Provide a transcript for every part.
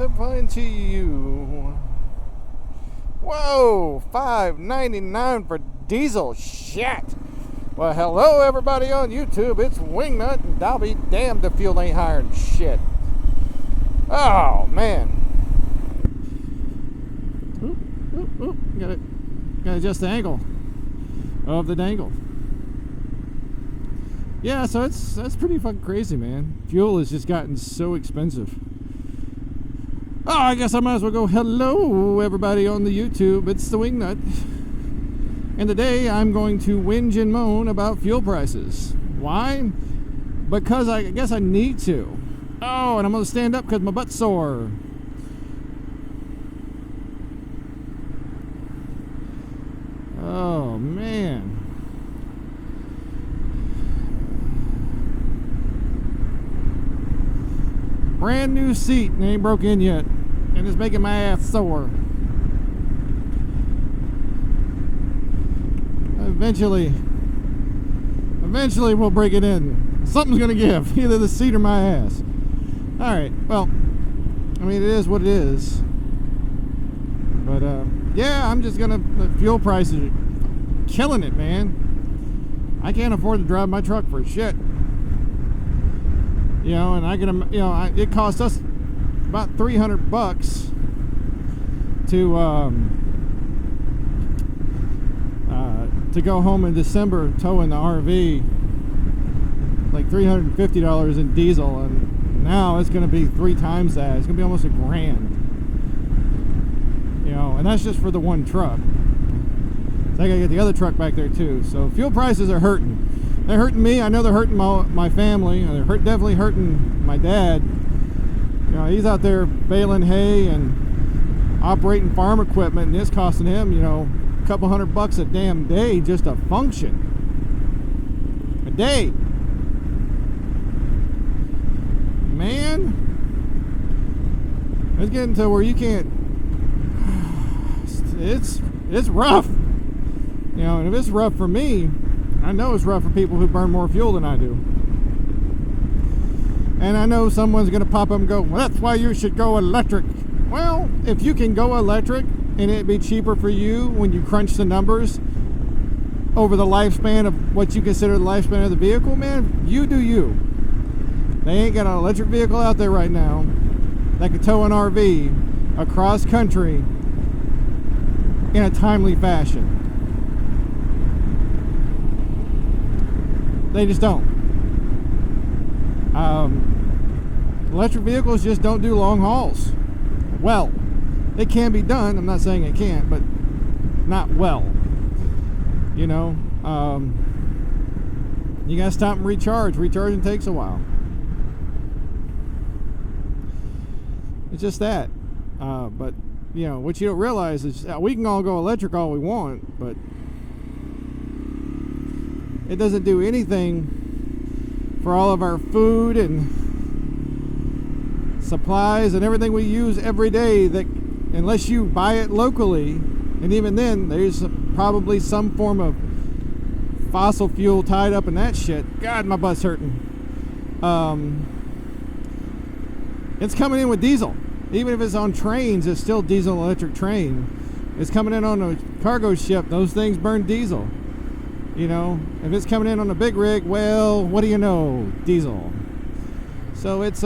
supplying to you. Whoa, $5.99 for diesel. Shit. Well, hello everybody on YouTube. It's Whingnut, and I'll be damned if fuel ain't higher than shit. Oh man. Gotta adjust the angle of the dangle. Yeah, so that's pretty fucking crazy, man. Fuel has just gotten so expensive. Oh, I guess I might as well go hello everybody on the YouTube. It's the Whingnut. And today I'm going to whinge and moan about fuel prices. Why? Because I guess I need to. Oh, and I'm going to stand up because my butt's sore. Oh, man. Brand new seat and ain't broke in yet. And it's making my ass sore. Eventually we'll break it in. Something's gonna give, either the seat or my ass. Alright, well, I mean, it is what it is. But, yeah, I'm just gonna, the fuel prices are killing it, man. I can't afford to drive my truck for shit. You know, and I can, you know, it costs us about $300 to go home in December towing the RV, like $350 in diesel, and now it's going to be 3 times that. It's going to be almost $1,000, you know, and that's just for the one truck. So I got to get the other truck back there too. So fuel prices are hurting. They're hurting me. I know they're hurting my family. They're definitely hurting my dad. You know, he's out there baling hay and operating farm equipment, and it's costing him, you know, a couple $100 a damn day just to function. A day. Man, it's getting to where you can't. It's rough. You know, and if it's rough for me, I know it's rough for people who burn more fuel than I do. And I know someone's going to pop up and go, well, that's why you should go electric. Well, if you can go electric and it'd be cheaper for you when you crunch the numbers over the lifespan of what you consider the lifespan of the vehicle, man, you do you. They ain't got an electric vehicle out there right now that could tow an RV across country in a timely fashion. They just don't. Electric vehicles just don't do long hauls. Well, it can be done. I'm not saying it can't, but not well. You know, you gotta stop and recharge. Recharging takes a while. It's just that. But, you know, what you don't realize is we can all go electric all we want, but it doesn't do anything for all of our food and supplies and everything we use every day, that unless you buy it locally, and even then there's probably some form of fossil fuel tied up in that shit. God, my butt's hurting. It's coming in with diesel. Even if it's on trains, it's still diesel electric train. It's coming in on a cargo ship. Those things burn diesel. You know, if it's coming in on a big rig, well, what do you know? Diesel. So it's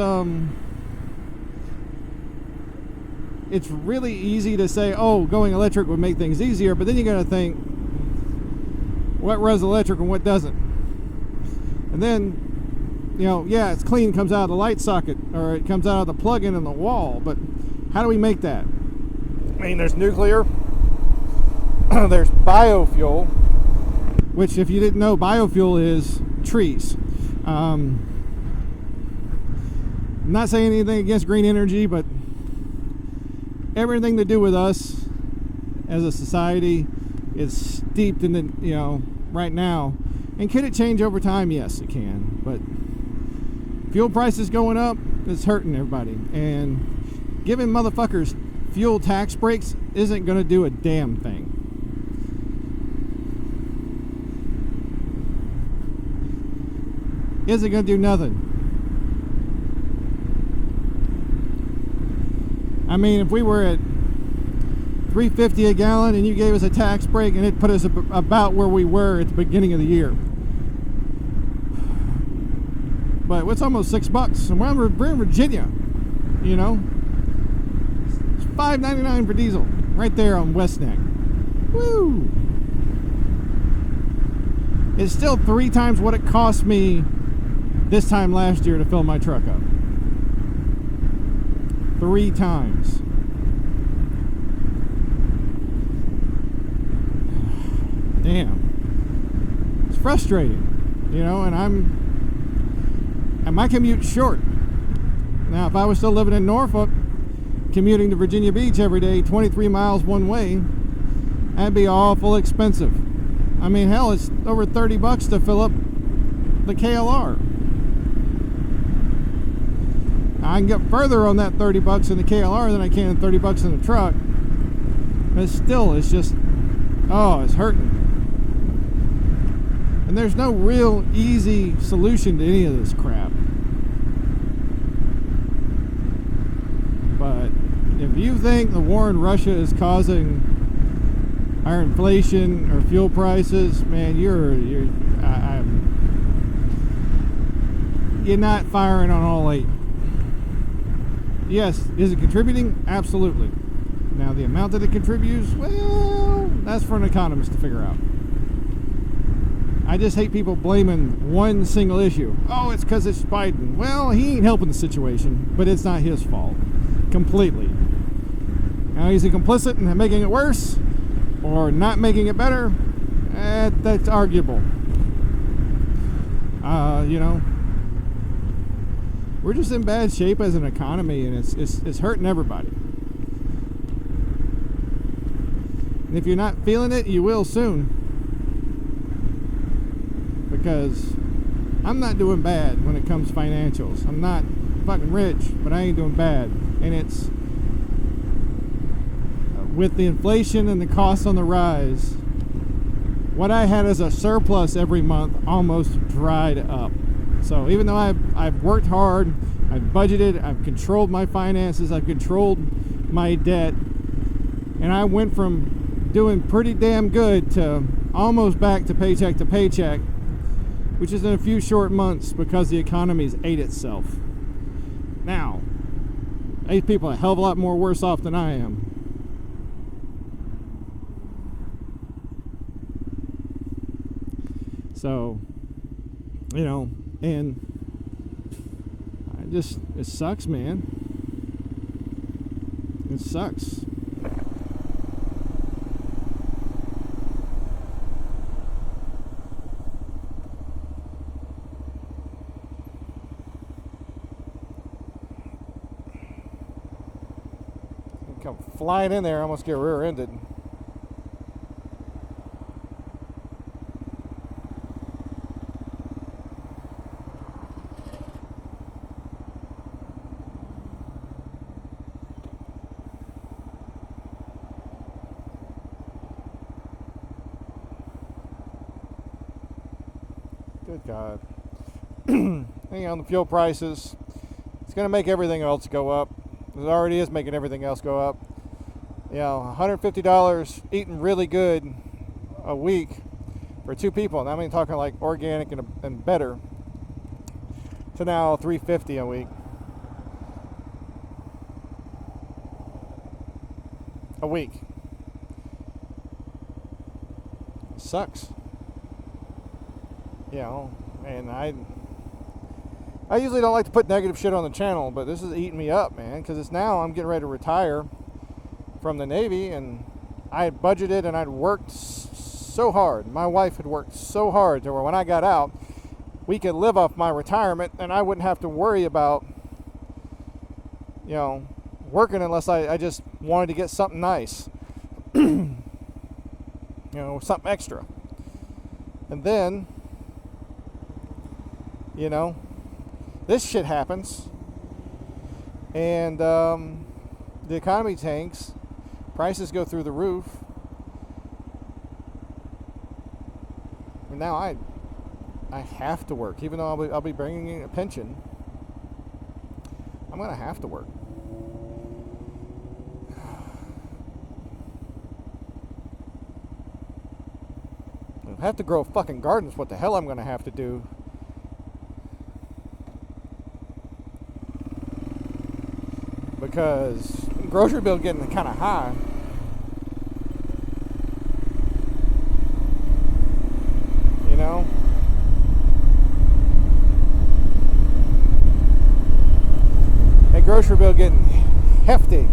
really easy to say, oh, going electric would make things easier, but then you got to think, what runs electric and what doesn't? And then, you know, yeah, it's clean, comes out of the light socket, or it comes out of the plug-in in the wall, but how do we make that? I mean, there's nuclear, there's biofuel, which, if you didn't know, biofuel is trees. I'm not saying anything against green energy, but everything to do with us as a society is steeped in the, you know, right now. And can it change over time? Yes, it can. But fuel prices going up is hurting everybody. And giving motherfuckers fuel tax breaks isn't going to do a damn thing. Isn't going to do nothing. I mean, if we were at $3.50 a gallon and you gave us a tax break, and it put us about where we were at the beginning of the year. But it's almost $6, and we're in Virginia, you know. It's $5.99 for diesel right there on West Neck. Woo! It's still 3 times what it cost me this time last year to fill my truck up. 3 times. Damn. It's frustrating, you know, and my commute's short. Now, if I was still living in Norfolk, commuting to Virginia Beach every day, 23 miles one way, that'd be awful expensive. I mean, hell, it's over $30 to fill up the KLR. I can get further on that $30 in the KLR than I can in $30 in the truck. But still, it's just, oh, it's hurting. And there's no real easy solution to any of this crap. But if you think the war in Russia is causing our inflation or fuel prices, man, you're not firing on all 8. Yes, is it contributing? Absolutely. Now, the amount that it contributes, well, that's for an economist to figure out. I just hate people blaming one single issue. Oh, it's because it's Biden. Well, he ain't helping the situation, but it's not his fault. Completely. Now, is he complicit in making it worse or not making it better? That's arguable. You know, we're just in bad shape as an economy, and it's hurting everybody. And if you're not feeling it, you will soon. Because I'm not doing bad when it comes to financials. I'm not fucking rich, but I ain't doing bad. And it's with the inflation and the costs on the rise, what I had as a surplus every month almost dried up. So even though I've worked hard, I've budgeted, I've controlled my finances, I've controlled my debt, and I went from doing pretty damn good to almost back to paycheck, which is in a few short months because the economy's ate itself. Now, these people are a hell of a lot more worse off than I am. So, you know, and it sucks, man. It sucks. Come flying in there, I almost get rear-ended. Good God. Hang on, the fuel prices. It's going to make everything else go up. It already is making everything else go up. You know, $150 eating really good a week for 2 people. And I mean talking like organic and better. To now $350 a week. A week. It sucks. You know, and I usually don't like to put negative shit on the channel, but this is eating me up, man, because it's now I'm getting ready to retire from the Navy, and I had budgeted and I'd worked so hard. My wife had worked so hard to where when I got out, we could live off my retirement, and I wouldn't have to worry about, you know, working unless I just wanted to get something nice, you know, something extra. And then, you know, this shit happens, and the economy tanks, prices go through the roof, and now I have to work, even though I'll be bringing in a pension. I'm gonna have to work, have to grow a fucking garden is what the hell I'm going to have to do. Because grocery bill getting kind of high. You know? That grocery bill getting hefty.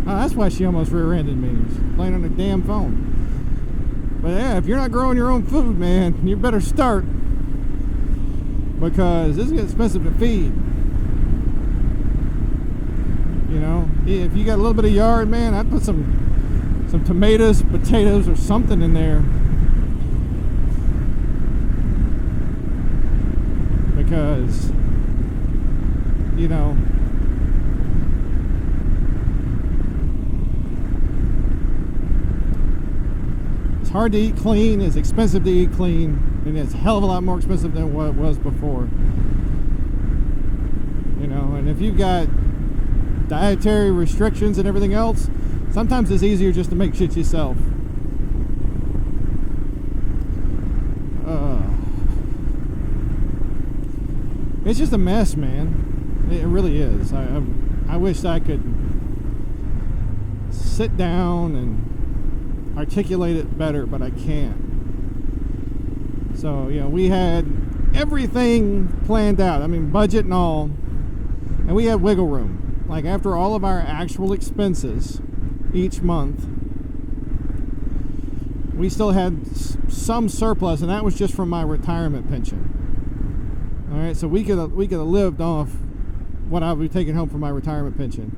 Oh, that's why she almost rear-ended me. She's playing on the damn phone. But yeah, if you're not growing your own food, man, you better start. Because this is expensive to feed. You know, if you got a little bit of yard, man, I'd put some tomatoes, potatoes, or something in there. Because, you know, it's hard to eat clean, it's expensive to eat clean, and it's a hell of a lot more expensive than what it was before. You know, and if you've got dietary restrictions and everything else, sometimes it's easier just to make shit yourself. It's just a mess, man. It really is. I wish I could sit down and articulate it better, but I can't. So, you know, we had everything planned out. I mean, budget and all. And we had wiggle room. Like, after all of our actual expenses each month, we still had some surplus, and that was just from my retirement pension. All right, so we could have lived off what I would be taking home from my retirement pension.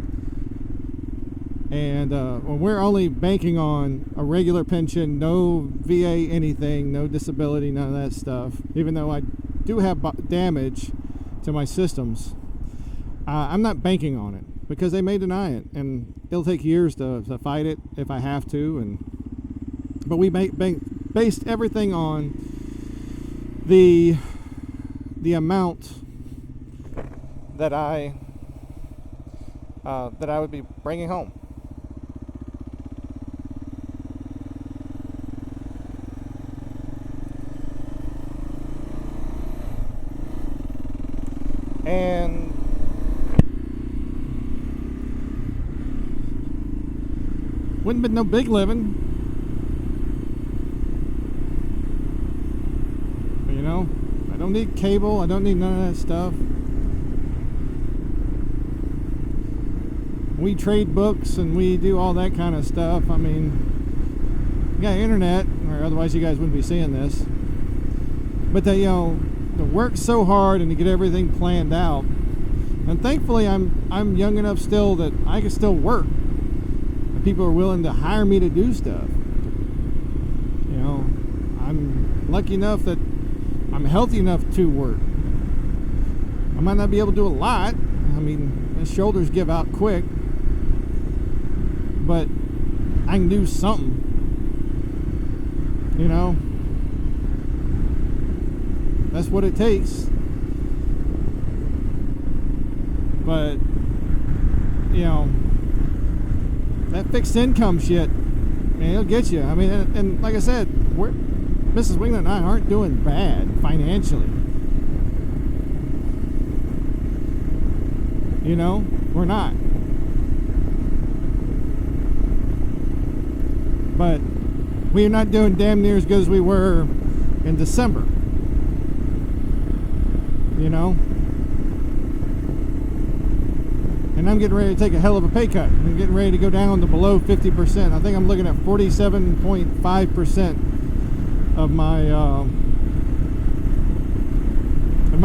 And when we're only banking on a regular pension, no VA anything, no disability, none of that stuff, even though I do have damage to my systems, I'm not banking on it because they may deny it, and it'll take years to fight it if I have to. But we based everything on the amount that I would be bringing home. And wouldn't been no big living. You know, I don't need cable, I don't need none of that stuff. We trade books and we do all that kind of stuff. I mean, you got internet, or otherwise you guys wouldn't be seeing this. But you know, to work so hard and to get everything planned out. And thankfully I'm young enough still that I can still work. And people are willing to hire me to do stuff. You know, I'm lucky enough that I'm healthy enough to work. I might not be able to do a lot. I mean, my shoulders give out quick. But I can do something. You know? That's what it takes. But, you know, that fixed income shit, man, it'll get you. I mean, and like I said, Mrs. Whingnut and I aren't doing bad financially. You know, we're not. But we are not doing damn near as good as we were in December. You know? And I'm getting ready to take a hell of a pay cut. I'm getting ready to go down to below 50%. I think I'm looking at 47.5% of my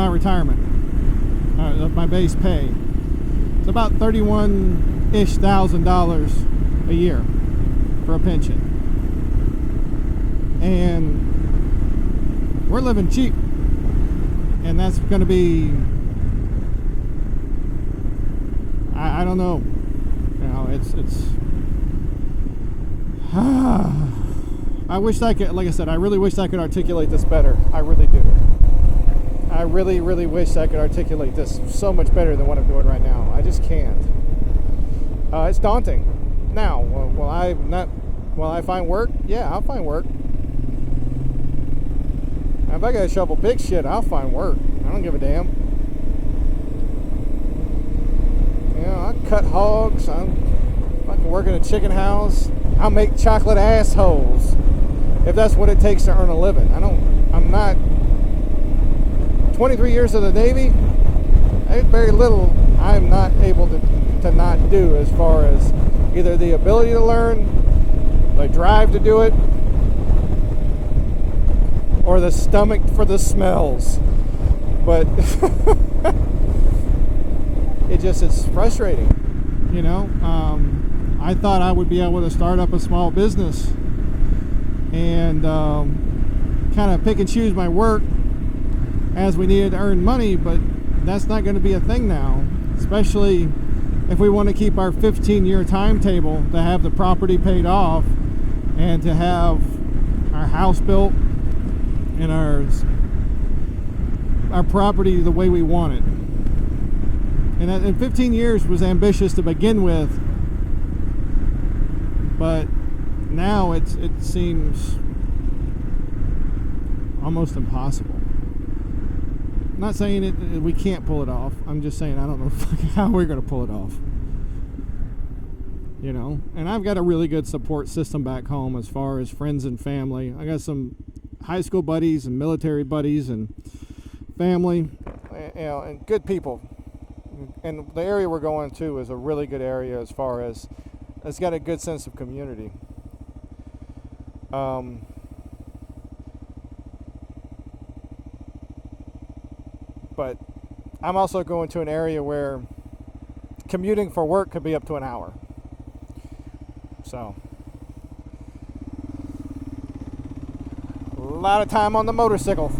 retirement, of my base pay. It's about $31,000-ish a year for a pension. And we're living cheap. And that's going to be, I don't know, you know, it's I wish I could, like I said, I really wish I could articulate this better. I really do. I really, really wish I could articulate this so much better than what I'm doing right now. I just can't. It's daunting. Now, will I find work? Yeah, I'll find work. If I gotta shovel big shit, I'll find work. I don't give a damn. You know, I cut hogs. I can work in a chicken house. I'll make chocolate assholes if that's what it takes to earn a living. I'm not 23 years of the Navy. There's very little I'm not able to not do as far as either the ability to learn, the drive to do it, or the stomach for the smells. But it's frustrating, you know. I thought I would be able to start up a small business and kind of pick and choose my work as we needed to earn money, but that's not going to be a thing now, especially if we want to keep our 15-year timetable to have the property paid off and to have our house built and our property the way we want it. And 15 years was ambitious to begin with, but now it seems almost impossible. I'm not saying we can't pull it off. I'm just saying I don't know how we're going to pull it off. You know, and I've got a really good support system back home as far as friends and family. I got some high school buddies and military buddies and family, you know, and good people. And the area we're going to is a really good area as far as it's got a good sense of community. But I'm also going to an area where commuting for work could be up to an hour. So, a lot of time on the motorcycle.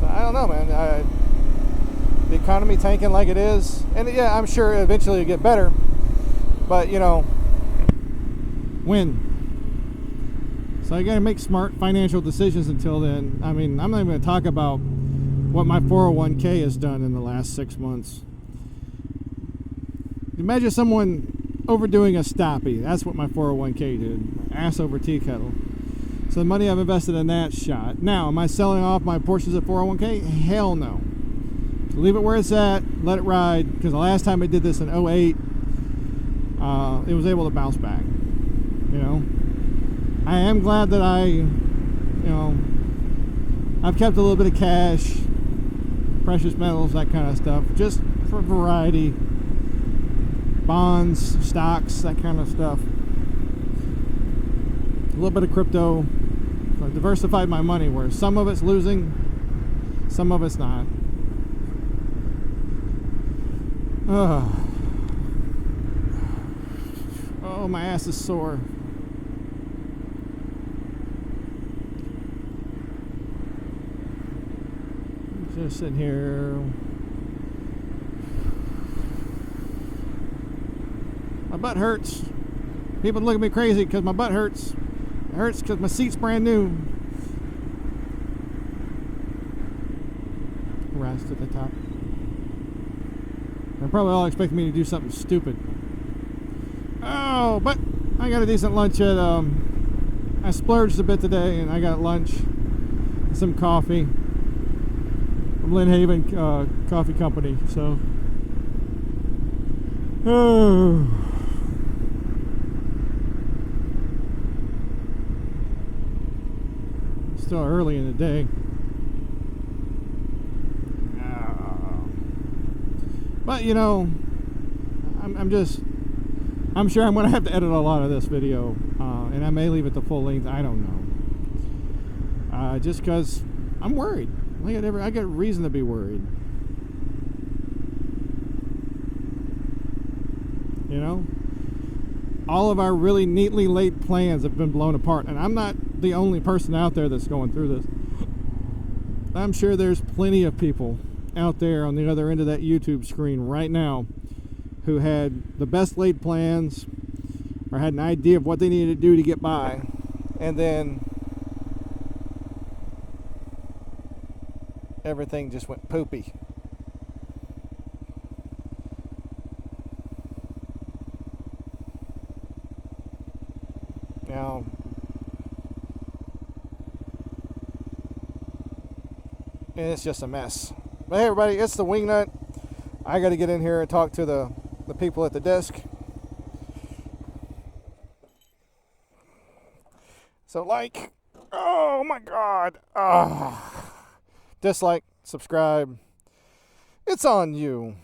So I don't know, man. The economy tanking like it is, and yeah, I'm sure eventually it'll get better. But you know, when? So you got to make smart financial decisions until then. I mean, I'm not even going to talk about what my 401k has done in the last 6 months. Imagine someone overdoing a stoppie. That's what my 401k did. Ass over tea kettle. So the money I've invested in that shot. Now, am I selling off my portions of 401k? Hell no. So leave it where it's at. Let it ride. Because the last time I did this in 08, it was able to bounce back. You know? I am glad that I've kept a little bit of cash, precious metals, that kind of stuff, just for variety. Bonds, stocks, that kind of stuff. A little bit of crypto. So I've diversified my money where some of it's losing, some of it's not. Oh, my ass is sore. Just sitting here. My butt hurts. People look at me crazy because my butt hurts. It hurts because my seat's brand new. Rise to the top. They're probably all expecting me to do something stupid. Oh, but I got a decent lunch at, I splurged a bit today and I got lunch and some coffee from Lynn Haven Coffee Company, so. Still early in the day. But you know, I'm sure I'm gonna have to edit a lot of this video, and I may leave it to full length. I don't know. Just because I'm worried. I got reason to be worried. You know, all of our really neatly laid plans have been blown apart, and I'm not the only person out there that's going through this. I'm sure there's plenty of people out there on the other end of that YouTube screen right now who had the best laid plans or had an idea of what they needed to do to get by, and then everything just went poopy. know, and it's just a mess. But hey, everybody, it's the Whingnut. I got to get in here and talk to the people at the desk. So like, oh my God, dislike, subscribe. It's on you.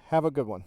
Have a good one.